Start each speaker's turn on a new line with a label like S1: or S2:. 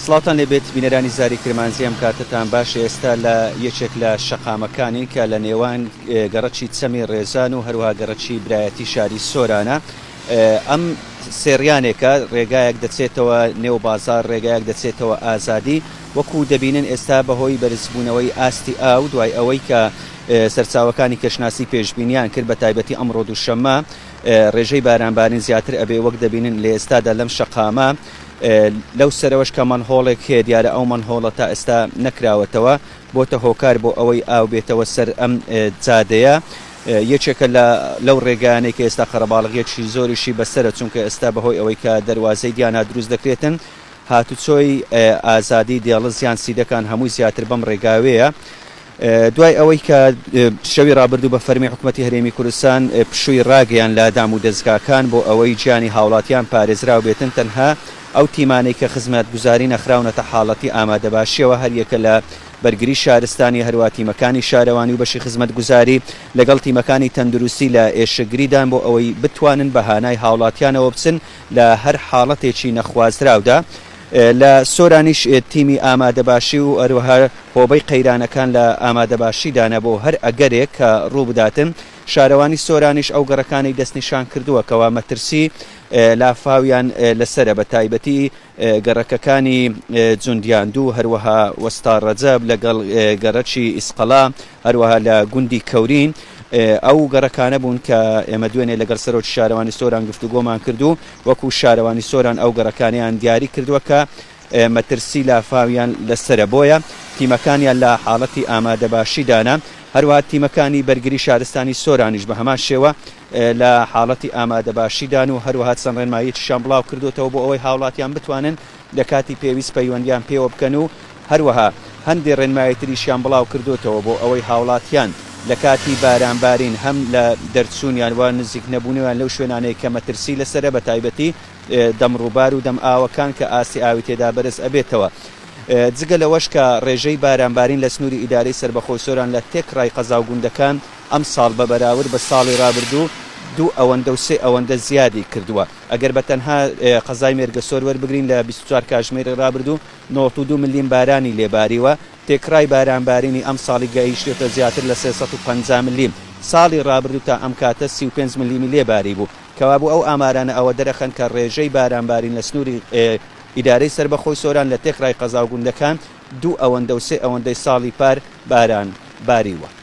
S1: سڵاتان لێبێت بینەرانی زاری کرمانزی ئەم کاتتان باشە. ئێستا لە یەکێک لە شەقامەکانی کە لە نێوان گەڕەکی چەمی ڕێزان و هەروها گەڕەکی برایەتی شاری سۆرانە. ئەم سێڕیانێکە ڕێگایەک دەچێتەوە نێو بازار، ڕێگایەک دەچێتەوە ئازادی. وەکو دەبینن ئێستا بەهۆی بەرزبوونەوەی ئاستی ئاو دوای ئەوەی کە سەرچاوەکانی کەشناسی پێشبینیان کرد بە تایبەتی ئەمڕۆ دووشەممە ڕێژەی بارانبارین زیاتر ئەبێ وەک دەبینن لە ئێستادا لەم شەقامە. لەو سەرەوەش کە مەنهۆڵێک هەیە دیارە ئەو مەنهۆڵە تا ئێستا نەکراوەتەوە، بۆتە هۆکار بۆ ئەوەی ئاو بێتەوە سەر ئەم جادەیە. یەکێکە لەو ڕێگانەی کە ئێستا خەرەباڵغیەکی زۆریشی بەسەرە، چونکە ئێستا بەهۆی ئەوەی کە دەواازەی دیانە دروست دەکرێتن هاتوچۆی ئازادی دێڵزیان سیدەکان هەمووی زیاتر بەم ڕێگاوەیە. دوای ئەوەی کە شەوی ڕابردوو بە فەرمی حکوومەتی هەرێمی کوردستان پشووی ڕاگەیان لە دام و دەستگاکان بۆ ئەوەی گیانی هاوڵاتیان پارێزراو بێتن، تەنها ئەو تیمانەی کە خزمەت گوزاری نەخراونەتە حاڵەتی ئامادەباشیەوە هەر یەکە لە بەرگری شارستانی هەروە تیمەکانی شارەوانی و بەشی خزمەت گوزاری لەگەڵ تیمەکانی تەندروستی لە ئێشەگریدان بۆ ئەوەی بتوانن بەهانای هاوڵاتیانەوە بچن لە هەر حاڵەتێکی نەخوازراودا. لە سۆرانیش تیمی ئامادەباشی و ئەروەها هۆبەی قەیرانەکان لە ئامادەباشیدانە بۆ هەر ئەگەرێک کە ڕوو بداتن. شارەوانی سۆرانیش ئەو گەڕەکانی دەستنیشان کردووە کەوا مەترسی لافاویان لەسرە، بە تایبەتی گەڕەکەکانی جوندیاندوو هەروەها وەستا ڕەجەب لەگەڵ گەڕەکی ئیسقەڵا هەروەها لە گوندی کەورین. ئەو گەڕەکانە بوون کە ئێمە دوێنێ لەگەڵ سەرۆکی شارەوانی سۆران گفتوگۆمان کردو، وەکو شارەوانی سۆران ئەو گەڕەکانیان دیاری کردووە کە مەترسی لافاویان لەسرە. بۆیە تیمەکانیان لە حاڵەتی ئامادەباشیدانە. هەروەها تیمەکانی بەرگری شارستانی سۆرانیش بە هەمان شێوە لە حاڵەتی ئامادەباشیدان و هەروەها چەند ڕێنماییەکیشیان بڵاو کردوتەوە بۆ ئەوەی هاوڵاتیان بتوانن لە کاتی پێویست پەیوەندیان پێوە بکەن و هەروەها هەندێک ڕێنماییتریشیان بڵاو کردوتەوە بۆ ئەوەی هاوڵاتیان لە کاتی بارانبارین هەم لە دەرچوونیان وان نزیک نەبوونیان لەو شوێنانەیە کە مەترسی لەسرە، بە تایبەتی دەمڕووبار و دەم ئاوەکان کە ئاسی ئاوی تێدا بەرز ئەبێتەوە. جگە لەوەش کە ڕێژەی بارانبارین لە سنووری ئیدارەی سەربەخۆی سۆران لە تێکڕای قەزا و گوندەکان ئەم ساڵ بە بەراورد بە ساڵی ڕابردوو 2 ئەوەندە و 3 ئەوەندە زیادی کردووە. ئەگەر بە تەنها قەزای مێرگە سۆر وەربگرین لە 24 کاتژمێری ڕابردوو 92 ملیم بارانی لێباریوە. تێکڕای بارانبارینی ئەم ساڵی گەیشتێتە زیاتر لە 350 ملیم. ساڵی ڕابردوو تا ئەم کاتە 35 ملیمی لێباری بوو، کەوا بوو ئەو ئامارانە ئەوە دەرەخەن کە ڕێژەی بارانبارین لە سنووری ئیدارەی سەربەخۆی سۆران لە تێکڕای قەزا و گوندەکان 2 ئەوەندە و 3 ئەوەندەی ساڵی پار باران باریوە.